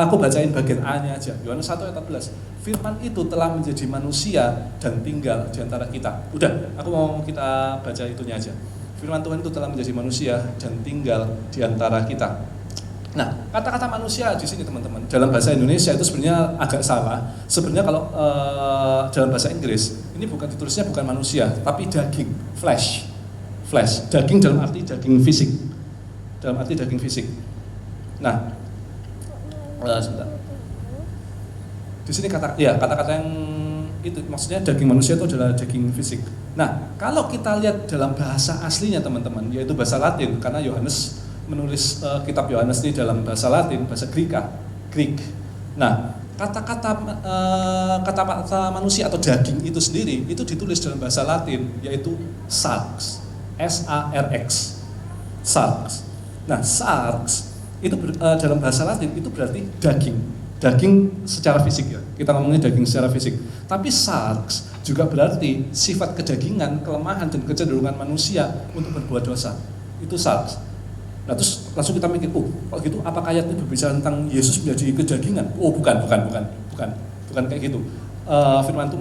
aku bacain bagian A-nya aja. Yohanes 1 ayat 14, firman itu telah menjadi manusia dan tinggal di antara kita. Udah, aku mau kita baca itunya aja. Firman Tuhan itu telah menjadi manusia dan tinggal di antara kita. Nah, kata-kata manusia di sini, teman-teman, dalam bahasa Indonesia itu sebenarnya agak salah. Sebenarnya kalau dalam bahasa Inggris ini ditulisnya bukan manusia, tapi daging, flesh. Daging dalam arti daging fisik. Nah, sebentar. Di sini kata-kata yang itu maksudnya daging manusia itu adalah daging fisik. Nah, kalau kita lihat dalam bahasa aslinya teman-teman, yaitu bahasa Latin, karena Yohanes menulis kitab Yohanes ini dalam bahasa Latin, bahasa Greek. Nah, kata manusia atau daging itu sendiri itu ditulis dalam bahasa Latin, yaitu sarx, S-A-R-X, sarx. Nah, sarx itu dalam bahasa Latin itu berarti daging secara fisik ya. Kita ngomongnya daging secara fisik. Tapi sarx juga berarti sifat kedagingan, kelemahan dan kecenderungan manusia untuk berbuat dosa. Itu sarx. Nah, terus langsung kita mikir, kalau gitu apakah ayat ini berbicara tentang Yesus menjadi kedagingan? Bukan kayak gitu. Firman itu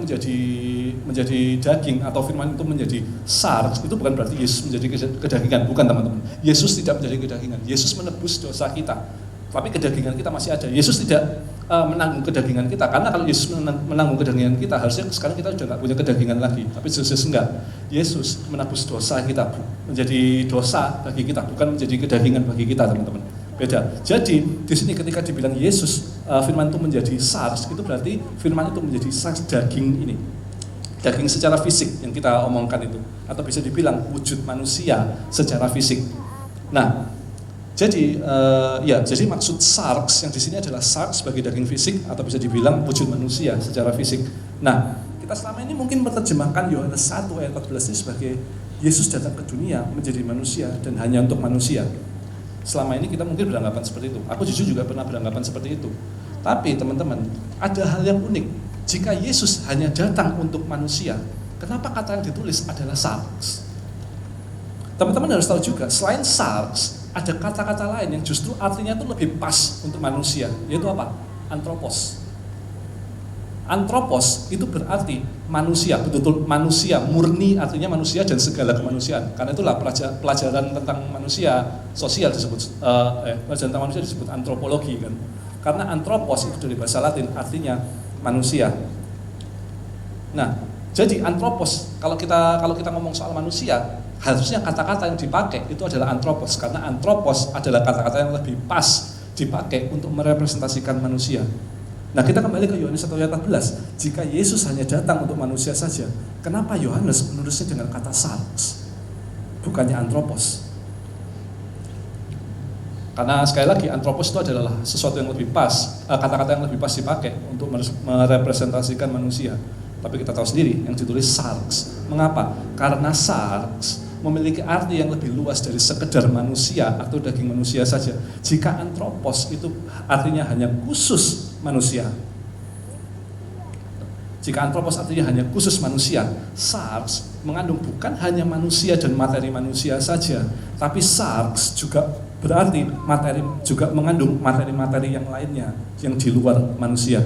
menjadi daging atau firman itu menjadi sarx, itu bukan berarti Yesus menjadi kedagingan, bukan teman-teman. Yesus tidak menjadi kedagingan. Yesus menebus dosa kita. Tapi kedagingan kita masih ada. Yesus tidak menanggung kedagingan kita, karena kalau Yesus menanggung kedagingan kita, harusnya sekarang kita sudah tidak punya kedagingan lagi. Tapi Yesus enggak. Yesus menebus dosa kita, menjadi dosa bagi kita, bukan menjadi kedagingan bagi kita, teman-teman. Beda. Jadi di sini ketika dibilang Yesus firman itu menjadi sarx, itu berarti firman itu menjadi sarx daging ini. Daging secara fisik yang kita omongkan itu, atau bisa dibilang wujud manusia secara fisik. Nah, jadi maksud sarx yang di sini adalah sarx sebagai daging fisik atau bisa dibilang wujud manusia secara fisik. Nah, kita selama ini mungkin menerjemahkan Yohanes 1 ayat 14 ini sebagai Yesus datang ke dunia menjadi manusia dan hanya untuk manusia. Selama ini kita mungkin beranggapan seperti itu. Aku jujur juga pernah beranggapan seperti itu. Tapi teman-teman, ada hal yang unik. Jika Yesus hanya datang untuk manusia, kenapa kata yang ditulis adalah sarx? Teman-teman harus tahu juga, selain sarx, ada kata-kata lain yang justru artinya itu lebih pas untuk manusia, yaitu apa? Anthropos. Anthropos itu berarti manusia, betul-betul manusia, murni artinya manusia dan segala kemanusiaan. Karena itulah pelajaran tentang manusia sosial disebut, pelajaran tentang manusia disebut antropologi kan. Karena anthropos itu dari bahasa Latin artinya manusia. Nah, jadi anthropos kalau kita ngomong soal manusia, harusnya kata-kata yang dipakai itu adalah anthropos, karena anthropos adalah kata-kata yang lebih pas dipakai untuk merepresentasikan manusia. Nah, kita kembali ke Yohanes 1 ayat 14. Jika Yesus hanya datang untuk manusia saja, kenapa Yohanes menulisnya dengan kata sarx, bukannya anthropos? Karena sekali lagi anthropos itu adalah sesuatu yang lebih pas, kata-kata yang lebih pas dipakai untuk merepresentasikan manusia. Tapi kita tahu sendiri yang ditulis sarx. Mengapa? Karena sarx memiliki arti yang lebih luas dari sekedar manusia atau daging manusia saja. Jika anthropos itu artinya hanya khusus manusia. Jika anthropos artinya hanya khusus manusia, sarx mengandung bukan hanya manusia dan materi manusia saja, tapi sarx juga berarti juga mengandung materi-materi yang lainnya yang di luar manusia.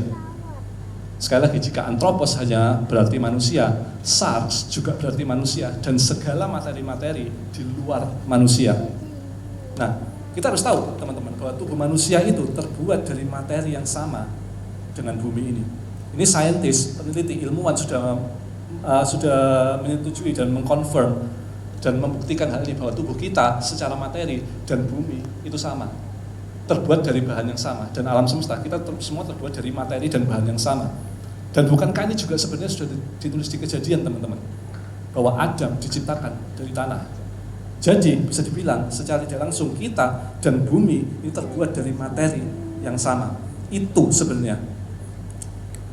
Sekali lagi, jika anthropos hanya berarti manusia, sarx juga berarti manusia dan segala materi-materi di luar manusia. Nah, kita harus tahu teman-teman bahwa tubuh manusia itu terbuat dari materi yang sama dengan bumi ini. Ini saintis, peneliti, ilmuwan sudah menyetujui dan mengkonfirm dan membuktikan hal ini bahwa tubuh kita secara materi dan bumi itu sama. Terbuat dari bahan yang sama, dan alam semesta kita semua terbuat dari materi dan bahan yang sama. Dan bukankah ini juga sebenarnya sudah ditulis di Kejadian, teman-teman, bahwa Adam diciptakan dari tanah. Jadi bisa dibilang secara tidak langsung kita dan bumi ini terbuat dari materi yang sama. Itu sebenarnya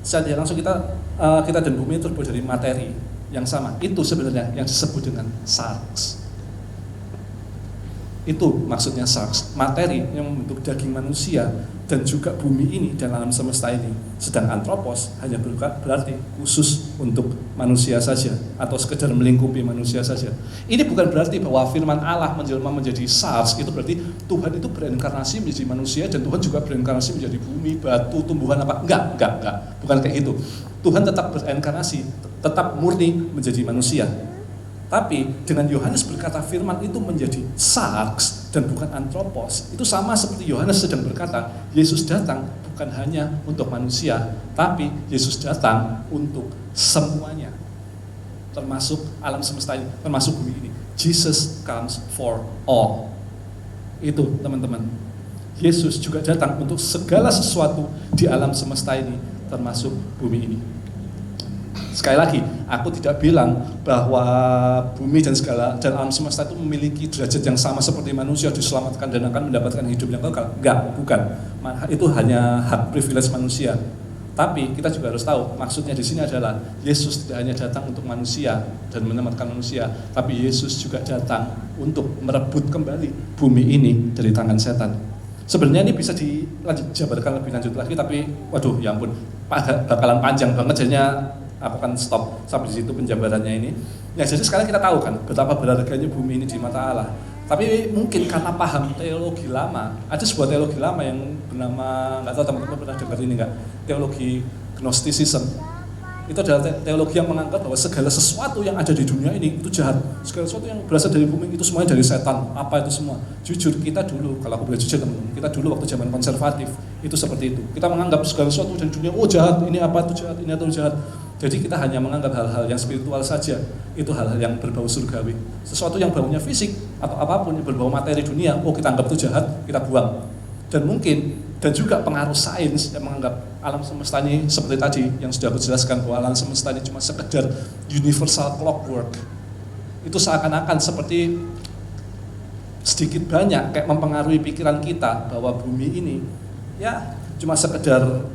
secara tidak langsung kita dan bumi terbuat dari materi yang sama. Itu sebenarnya yang disebut dengan sarx. Itu maksudnya sarx, materi yang membentuk daging manusia dan juga bumi ini dan alam semesta ini. Sedang anthropos hanya berarti khusus untuk manusia saja atau sekedar melingkupi manusia saja. Ini bukan berarti bahwa firman Allah menjelma menjadi sarx, itu berarti Tuhan itu berinkarnasi menjadi manusia dan Tuhan juga berinkarnasi menjadi bumi, batu, tumbuhan apa? Enggak. Bukan kayak gitu. Tuhan tetap berinkarnasi, tetap murni menjadi manusia. Tapi dengan Yohanes berkata firman itu menjadi sarx dan bukan anthropos, itu sama seperti Yohanes sedang berkata Yesus datang bukan hanya untuk manusia, tapi Yesus datang untuk semuanya. termasuk alam semesta ini, termasuk bumi ini. Jesus comes for all. Itu teman-teman. Yesus juga datang untuk segala sesuatu di alam semesta ini, termasuk bumi ini. Sekali lagi, aku tidak bilang bahwa bumi dan alam semesta itu memiliki derajat yang sama seperti manusia diselamatkan dan akan mendapatkan hidup yang kekal. Enggak, bukan. Itu hanya hak privilege manusia. Tapi kita juga harus tahu, maksudnya di sini adalah Yesus tidak hanya datang untuk manusia dan menyelamatkan manusia, tapi Yesus juga datang untuk merebut kembali bumi ini dari tangan setan. Sebenarnya ini bisa dijabarkan lebih lanjut lagi, tapi waduh ya ampun, bakalan panjang banget, jadinya aku akan stop sampai di situ penjabarannya ini. Ya jadi sekarang kita tahu kan betapa berharganya bumi ini di mata Allah. Tapi mungkin karena paham teologi lama, ada sebuah teologi lama yang bernama, nggak tahu teman-teman pernah dengar ini nggak, teologi Gnosticism. Itu adalah teologi yang menganggap bahwa segala sesuatu yang ada di dunia ini itu jahat. Segala sesuatu yang berasal dari bumi itu semuanya dari setan. Apa itu semua? Jujur, kita dulu, kalau aku boleh jujur teman-teman, kita dulu waktu zaman konservatif itu seperti itu. Kita menganggap segala sesuatu di dunia, oh jahat, ini apa itu jahat, ini atau jahat. Jadi kita hanya menganggap hal-hal yang spiritual saja, itu hal-hal yang berbau surgawi. Sesuatu yang baunya fisik atau apapun yang berbau materi dunia, oh kita anggap itu jahat, kita buang. Dan mungkin, dan juga pengaruh sains yang menganggap alam semesta ini seperti tadi yang sudah aku jelaskan bahwa alam semesta ini cuma sekedar universal clockwork. Itu seakan-akan seperti sedikit banyak kayak mempengaruhi pikiran kita bahwa bumi ini ya cuma sekedar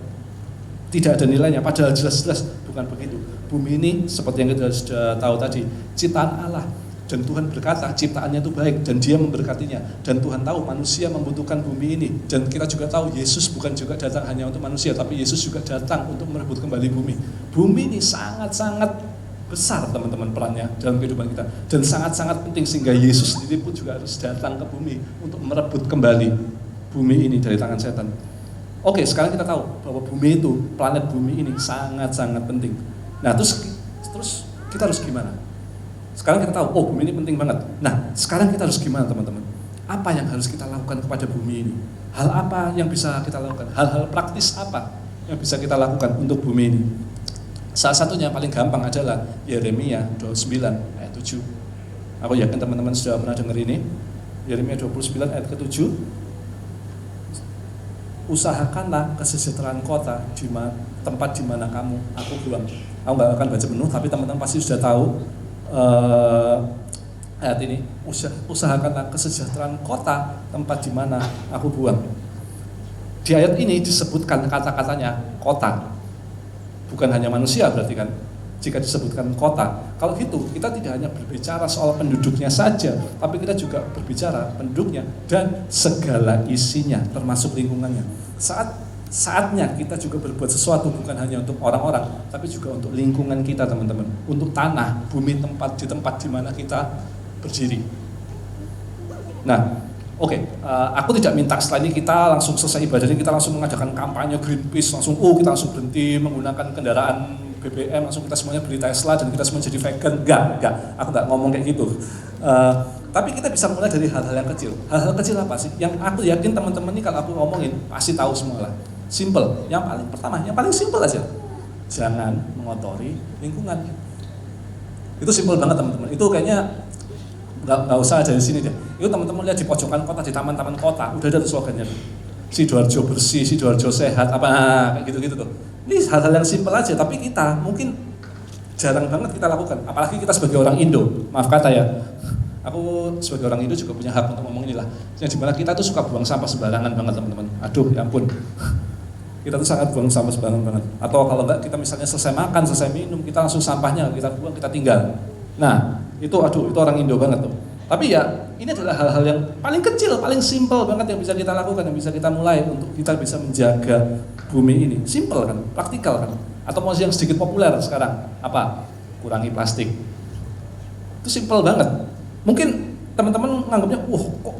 tidak ada nilainya, padahal jelas-jelas bukan begitu. Bumi ini seperti yang kita sudah tahu tadi, ciptaan Allah, dan Tuhan berkata ciptaannya itu baik dan Dia memberkatinya, dan Tuhan tahu manusia membutuhkan bumi ini, dan kita juga tahu Yesus bukan juga datang hanya untuk manusia, tapi Yesus juga datang untuk merebut kembali bumi. Bumi ini sangat-sangat besar teman-teman perannya dalam kehidupan kita, dan sangat-sangat penting sehingga Yesus sendiri pun juga harus datang ke bumi untuk merebut kembali bumi ini dari tangan setan. Oke, sekarang kita tahu bahwa bumi itu, planet bumi ini sangat-sangat penting. Nah, terus kita harus gimana? Sekarang kita tahu, oh bumi ini penting banget. Nah, sekarang kita harus gimana teman-teman? Apa yang harus kita lakukan kepada bumi ini? Hal apa yang bisa kita lakukan? Hal-hal praktis apa yang bisa kita lakukan untuk bumi ini? Salah satunya paling gampang adalah Yeremia 29 ayat 7. Aku yakin teman-teman sudah pernah dengar ini. Yeremia 29 ayat ke-7. Usahakanlah kesejahteraan kota di tempat di mana aku buang. Aku nggak akan baca penuh, tapi teman-teman pasti sudah tahu ayat ini. Usahakanlah kesejahteraan kota tempat di mana aku buang. Di ayat ini disebutkan kata-katanya kota, bukan hanya manusia berarti kan. Jika disebutkan kota, kalau gitu kita tidak hanya berbicara soal penduduknya saja, tapi kita juga berbicara penduduknya dan segala isinya, termasuk lingkungannya. Saatnya kita juga berbuat sesuatu bukan hanya untuk orang-orang, tapi juga untuk lingkungan kita teman-teman, untuk tanah, bumi, tempat di mana kita berdiri. Nah, oke, aku tidak minta setelah ini kita langsung selesai ibadah ini kita langsung mengadakan kampanye Greenpeace, kita langsung berhenti menggunakan kendaraan BBM, langsung kita semuanya beli Tesla dan kita semua jadi vegan. Enggak, aku nggak ngomong kayak gitu. Tapi kita bisa mulai dari hal-hal yang kecil. Hal-hal kecil apa sih? Yang aku yakin teman-teman ini kalau aku ngomongin pasti tahu semua lah. Simple. Yang paling pertama, yang paling simple aja. Jangan mengotori lingkungan. Itu simple banget teman-teman. Itu kayaknya nggak usah dari sini deh. Itu teman-teman lihat di pojokan kota, di taman-taman kota, udah ada slogannya. Sidoarjo bersih, Sidoarjo sehat, apa kayak gitu-gitu tuh. Ini hal-hal yang simpel aja, tapi kita mungkin jarang banget kita lakukan. Apalagi kita sebagai orang Indo, maaf kata ya. Aku sebagai orang Indo juga punya hak untuk ngomong inilah. Yang dimana kita tuh suka buang sampah sembarangan banget teman-teman. Aduh, ya ampun. Kita tuh sangat buang sampah sembarangan banget. Atau kalau enggak kita misalnya selesai makan, selesai minum, kita langsung sampahnya kita buang, kita tinggal. Nah, itu orang Indo banget tuh. Tapi ya, ini adalah hal-hal yang paling kecil, paling simpel banget yang bisa kita lakukan, yang bisa kita mulai untuk kita bisa menjaga bumi ini. Simpel kan, praktikal kan. Atau mau yang sedikit populer sekarang, apa? Kurangi plastik. Itu simpel banget. Mungkin teman-teman nganggapnya, wah kok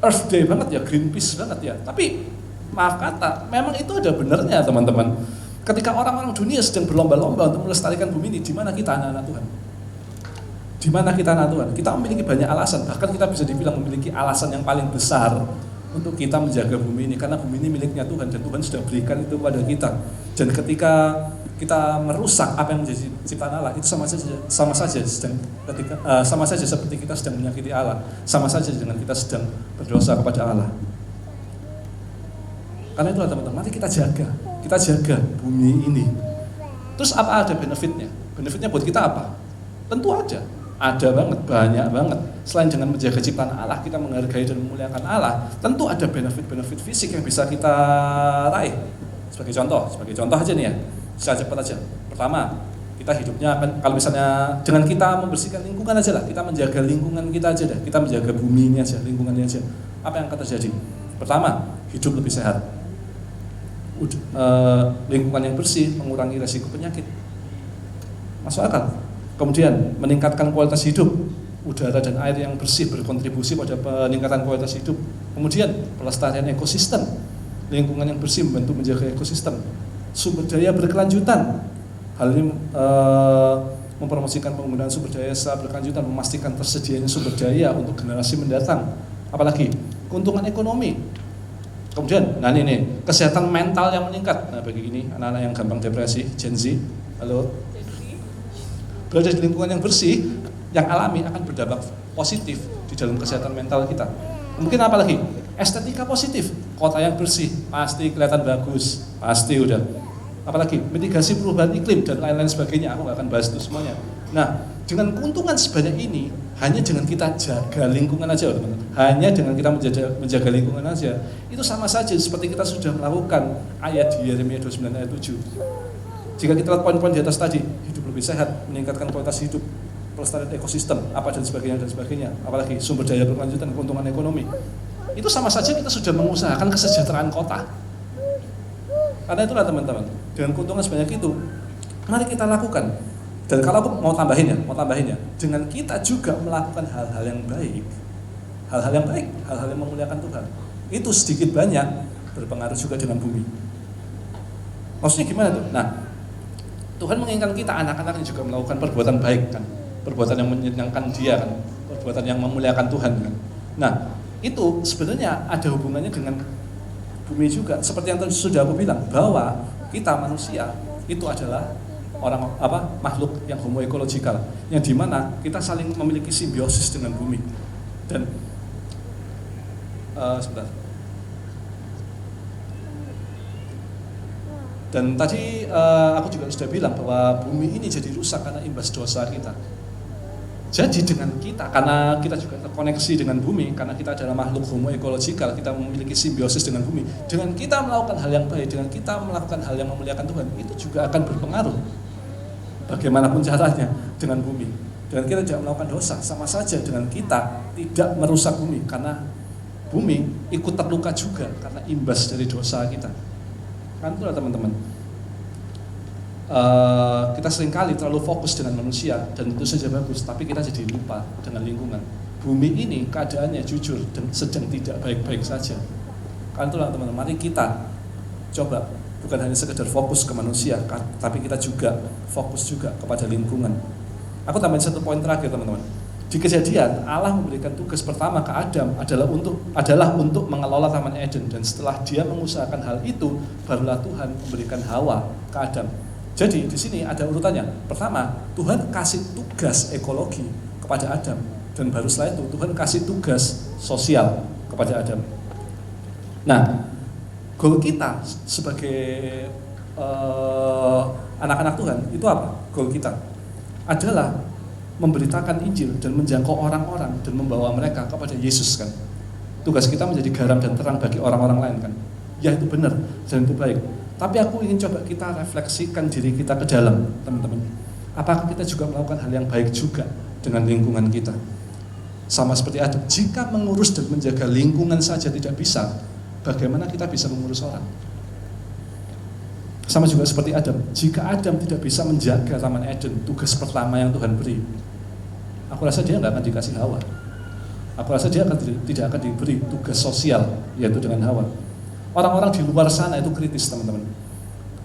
Earth Day banget ya, Greenpeace banget ya. Tapi maaf kata, memang itu ada benernya teman-teman. Ketika orang-orang dunia sedang berlomba-lomba untuk melestarikan bumi ini, di mana kita anak-anak Tuhan? Di mana kita anak Tuhan? Kita memiliki banyak alasan, bahkan kita bisa dibilang memiliki alasan yang paling besar untuk kita menjaga bumi ini, karena bumi ini miliknya Tuhan dan Tuhan sudah berikan itu kepada kita. Dan ketika kita merusak apa yang menjadi ciptaan Allah, itu sama saja seperti kita sedang menyakiti Allah, sama saja dengan kita sedang berdosa kepada Allah. Karena itulah teman-teman, mari kita jaga bumi ini. Terus apa ada benefitnya? Benefitnya buat kita apa? Tentu aja, ada banget, banyak banget. Selain dengan menjaga ciptaan Allah, kita menghargai dan memuliakan Allah, tentu ada benefit-benefit fisik yang bisa kita raih. Sebagai contoh aja nih ya, secara cepat aja. Pertama, kita hidupnya akan, kalau misalnya dengan kita membersihkan lingkungan aja lah, kita menjaga lingkungan kita aja dah, kita menjaga bumi ini aja, lingkungan ini aja. Apa yang akan terjadi? Pertama, hidup lebih sehat. Lingkungan yang bersih mengurangi resiko penyakit. Masuk akal. Kemudian meningkatkan kualitas hidup. Udara dan air yang bersih berkontribusi pada peningkatan kualitas hidup. Kemudian pelestarian ekosistem. Lingkungan yang bersih membantu menjaga ekosistem. Sumber daya berkelanjutan. Hal ini mempromosikan penggunaan sumber daya secara berkelanjutan, memastikan tersedianya sumber daya untuk generasi mendatang. Apalagi keuntungan ekonomi. Kemudian, nah ini kesehatan mental yang meningkat. Nah bagi ini anak-anak yang gampang depresi, Gen Z, halo. Berada di lingkungan yang bersih, yang alami akan berdampak positif di dalam kesehatan mental kita. Mungkin apa lagi? Estetika positif. Kota yang bersih pasti kelihatan bagus, pasti udah. Apalagi mitigasi perubahan iklim dan lain-lain sebagainya. Aku nggak akan bahas itu semuanya. Nah, dengan keuntungan sebanyak ini, hanya dengan kita jaga lingkungan aja, teman-teman. Hanya dengan kita menjaga lingkungan aja, itu sama saja seperti kita sudah melakukan ayat di Yeremia 29 ayat 7. Jika kita lihat poin-poin di atas tadi, hidup lebih sehat, meningkatkan kualitas hidup, pelestarian ekosistem, apa dan sebagainya, apalagi sumber daya berkelanjutan, keuntungan ekonomi. Itu sama saja kita sudah mengusahakan kesejahteraan kota. Karena itulah teman-teman, dengan keuntungan sebanyak itu, mari kita lakukan. Dan kalau aku mau tambahin ya, dengan kita juga melakukan hal-hal yang baik, hal-hal yang memuliakan Tuhan, itu sedikit banyak berpengaruh juga dengan bumi. Maksudnya gimana tuh? Nah, Tuhan menginginkan kita anak-anaknya juga melakukan perbuatan baik kan, perbuatan yang menyenangkan Dia kan, perbuatan yang memuliakan Tuhan kan. Nah, itu sebenarnya ada hubungannya dengan bumi juga. Seperti yang tadi sudah aku bilang, bahwa kita manusia itu adalah makhluk yang homo ekologikal, yang dimana kita saling memiliki simbiosis dengan bumi. Dan sebentar. Dan tadi aku juga sudah bilang bahwa bumi ini jadi rusak karena imbas dosa kita. Jadi dengan kita, karena kita juga terkoneksi dengan bumi, karena kita adalah makhluk homo ekologikal, kita memiliki simbiosis dengan bumi. Dengan kita melakukan hal yang baik, dengan kita melakukan hal yang memuliakan Tuhan, itu juga akan berpengaruh. Bagaimanapun caranya dengan bumi. Dengan kita tidak melakukan dosa, sama saja dengan kita tidak merusak bumi, karena bumi ikut terluka juga karena imbas dari dosa kita. Kan itulah teman-teman. Kita seringkali terlalu fokus dengan manusia, dan itu saja bagus, tapi kita jadi lupa dengan lingkungan. Bumi ini keadaannya jujur dan sedang tidak baik-baik saja. Kan itulah teman-teman, mari kita coba bukan hanya sekedar fokus ke manusia, tapi kita juga fokus juga kepada lingkungan. Aku tambahin satu poin terakhir teman-teman. Di Kejadian, Allah memberikan tugas pertama ke Adam adalah untuk mengelola Taman Eden, dan setelah Dia mengusahakan hal itu, barulah Tuhan memberikan Hawa ke Adam. Jadi di sini ada urutannya. Pertama, Tuhan kasih tugas ekologi kepada Adam, dan baru setelah itu Tuhan kasih tugas sosial kepada Adam. Nah, goal kita sebagai anak-anak Tuhan itu apa? Goal kita adalah memberitakan Injil dan menjangkau orang-orang dan membawa mereka kepada Yesus kan. Tugas kita menjadi garam dan terang bagi orang-orang lain kan. Ya itu benar dan itu baik. Tapi aku ingin coba kita refleksikan diri kita ke dalam, teman-teman. Apakah kita juga melakukan hal yang baik juga dengan lingkungan kita? Sama seperti Adam, jika mengurus dan menjaga lingkungan saja tidak bisa, bagaimana kita bisa mengurus orang? Sama juga seperti Adam, jika Adam tidak bisa menjaga Taman Eden, tugas pertama yang Tuhan beri, aku rasa dia nggak akan dikasih Hawa. Aku rasa dia tidak akan diberi tugas sosial, yaitu dengan Hawa. Orang-orang di luar sana itu kritis, teman-teman.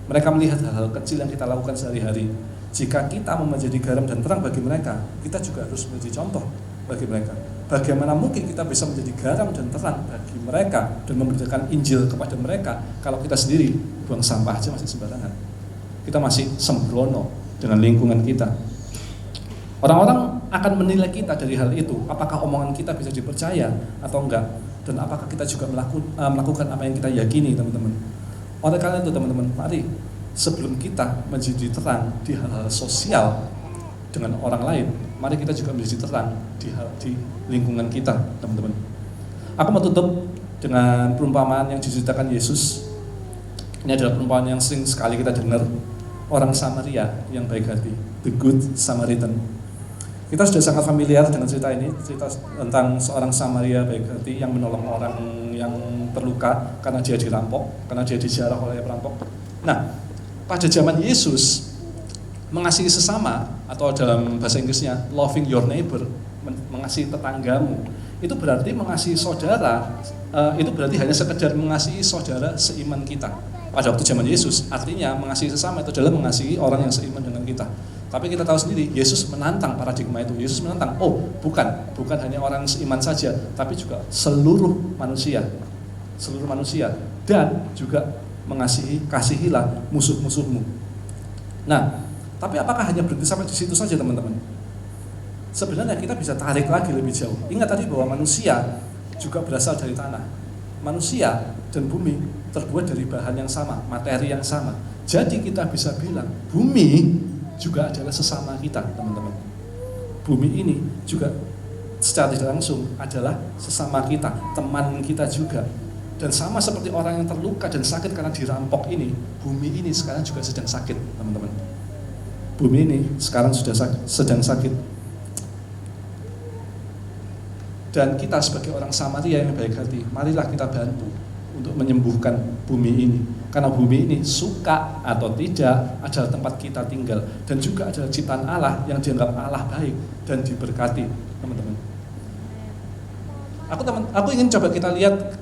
Mereka melihat hal-hal kecil yang kita lakukan sehari-hari. Jika kita mau menjadi garam dan terang bagi mereka, kita juga harus menjadi contoh bagi mereka. Bagaimana mungkin kita bisa menjadi garam dan terang bagi mereka dan memberitakan Injil kepada mereka kalau kita sendiri buang sampah aja masih sembarangan. kita masih sembrono dengan lingkungan kita. Orang-orang akan menilai kita dari hal itu, apakah omongan kita bisa dipercaya atau enggak, dan apakah kita juga melakukan apa yang kita yakini, teman-teman. Oleh karena itu, teman-teman, mari sebelum kita menjadi terang di hal-hal sosial dengan orang lain, mari kita juga menjadi terang di lingkungan kita, teman-teman. Aku mau tutup dengan perumpamaan yang diceritakan Yesus. Ini adalah perumpamaan yang sering sekali kita dengar, orang Samaria yang baik hati, the good Samaritan. Kita sudah sangat familiar dengan cerita ini, cerita tentang seorang Samaria baik hati yang menolong orang yang terluka karena dia dirampok, karena dia dijarah oleh perampok. Nah, pada zaman Yesus, mengasihi sesama, atau dalam bahasa Inggrisnya, loving your neighbor, mengasihi tetanggamu, itu berarti mengasihi saudara, itu berarti hanya sekedar mengasihi saudara seiman kita. Pada waktu zaman Yesus, artinya mengasihi sesama itu adalah mengasihi orang yang seiman dengan kita. Tapi kita tahu sendiri, Yesus menantang paradigma itu. Yesus menantang, bukan hanya orang seiman saja, tapi juga seluruh manusia, dan juga kasihilah musuh-musuhmu. Nah, tapi apakah hanya berhenti sampai di situ saja, teman-teman? Sebenarnya kita bisa tarik lagi lebih jauh. Ingat tadi bahwa manusia juga berasal dari tanah. Manusia dan bumi terbuat dari bahan yang sama, materi yang sama. Jadi kita bisa bilang, bumi juga adalah sesama kita, teman-teman. Bumi ini juga secara tidak langsung adalah sesama kita, teman kita juga. Dan sama seperti orang yang terluka dan sakit karena dirampok ini, bumi ini sekarang juga sedang sakit, teman-teman. Bumi ini sekarang sedang sakit. Dan kita sebagai orang Samaria yang baik hati, marilah kita bantu untuk menyembuhkan bumi ini. Karena bumi ini suka atau tidak adalah tempat kita tinggal, dan juga adalah ciptaan Allah yang dianggap Allah baik dan diberkati, teman-teman. Aku ingin coba kita lihat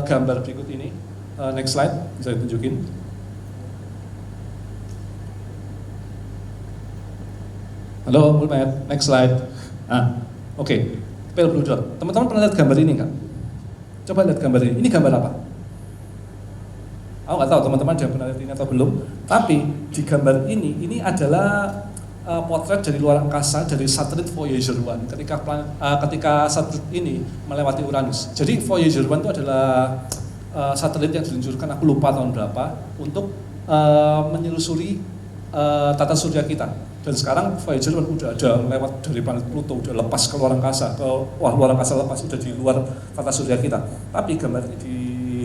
gambar berikut ini. Next slide, bisa ditunjukin. Halo, next slide. Oke. Pel Blue Dot. Teman-teman pernah lihat gambar ini nggak? Coba lihat gambar ini. Ini gambar apa? Aku nggak tahu teman-teman sudah pernah lihat ini atau belum. Tapi di gambar ini adalah potret dari luar angkasa dari satelit Voyager 1 ketika satelit ini melewati Uranus. Jadi Voyager 1 itu adalah satelit yang diluncurkan, aku lupa tahun berapa, untuk menyelusuri tata surya kita. Dan sekarang Voyager 1 udah ada lewat dari planet Pluto, udah lepas ke luar angkasa, luar angkasa lepas, udah di luar tata surya kita. Tapi gambar ini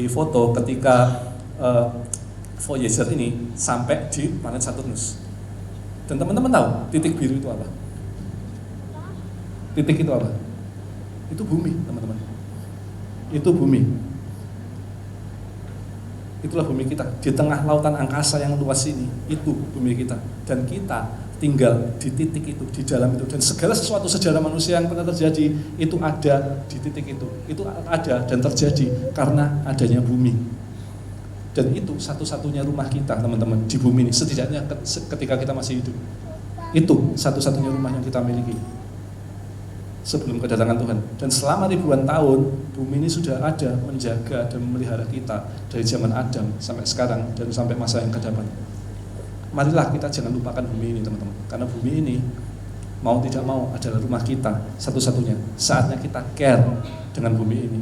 difoto ketika Voyager ini sampai di planet Saturnus. Dan teman-teman tahu titik biru itu apa? Titik itu apa? Itu bumi, teman-teman. Itu bumi. Itulah bumi kita. Di tengah lautan angkasa yang luas ini, itu bumi kita. Dan kita tinggal di titik itu, di dalam itu. Dan segala sesuatu sejarah manusia yang pernah terjadi, itu ada di titik itu. Itu ada dan terjadi karena adanya bumi. Dan itu satu-satunya rumah kita, teman-teman, di bumi ini, setidaknya ketika kita masih hidup. Itu satu-satunya rumah yang kita miliki sebelum kedatangan Tuhan. Dan selama ribuan tahun, bumi ini sudah ada menjaga dan memelihara kita dari zaman Adam sampai sekarang dan sampai masa yang kedepan. Marilah kita jangan lupakan bumi ini, teman-teman, karena bumi ini mau tidak mau adalah rumah kita satu-satunya. Saatnya kita care dengan bumi ini.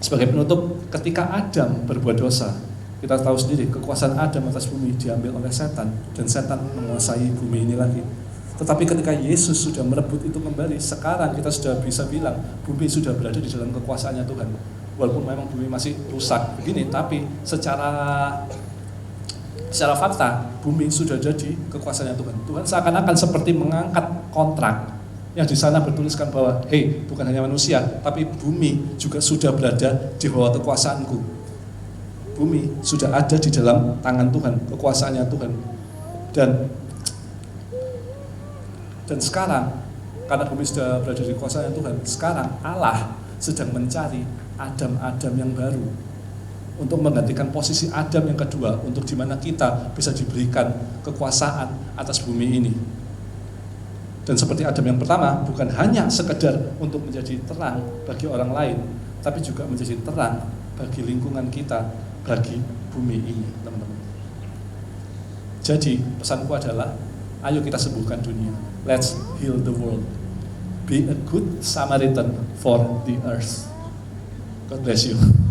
Sebagai penutup, ketika Adam berbuat dosa, kita tahu sendiri kekuasaan Adam atas bumi diambil oleh setan, dan setan menguasai bumi ini lagi. Tetapi ketika Yesus sudah merebut itu kembali, sekarang kita sudah bisa bilang bumi sudah berada di dalam kekuasaannya Tuhan. Walaupun memang bumi masih rusak begini, tapi secara fakta bumi sudah jadi kekuasaannya Tuhan. Tuhan seakan-akan seperti mengangkat kontrak yang di sana bertuliskan bahwa, hey, bukan hanya manusia, tapi bumi juga sudah berada di bawah kekuasaanku. Bumi sudah ada di dalam tangan Tuhan, kekuasaannya Tuhan. Dan sekarang, karena bumi sudah berada di kekuasaannya Tuhan, sekarang Allah sedang mencari Adam-Adam yang baru untuk menggantikan posisi Adam yang kedua, untuk dimana kita bisa diberikan kekuasaan atas bumi ini. Dan seperti Adam yang pertama, bukan hanya sekedar untuk menjadi terang bagi orang lain, tapi juga menjadi terang bagi lingkungan kita, bagi bumi ini, teman-teman. Jadi pesanku adalah, ayo kita sembuhkan dunia. Let's heal the world. Be a good Samaritan for the earth. God bless you.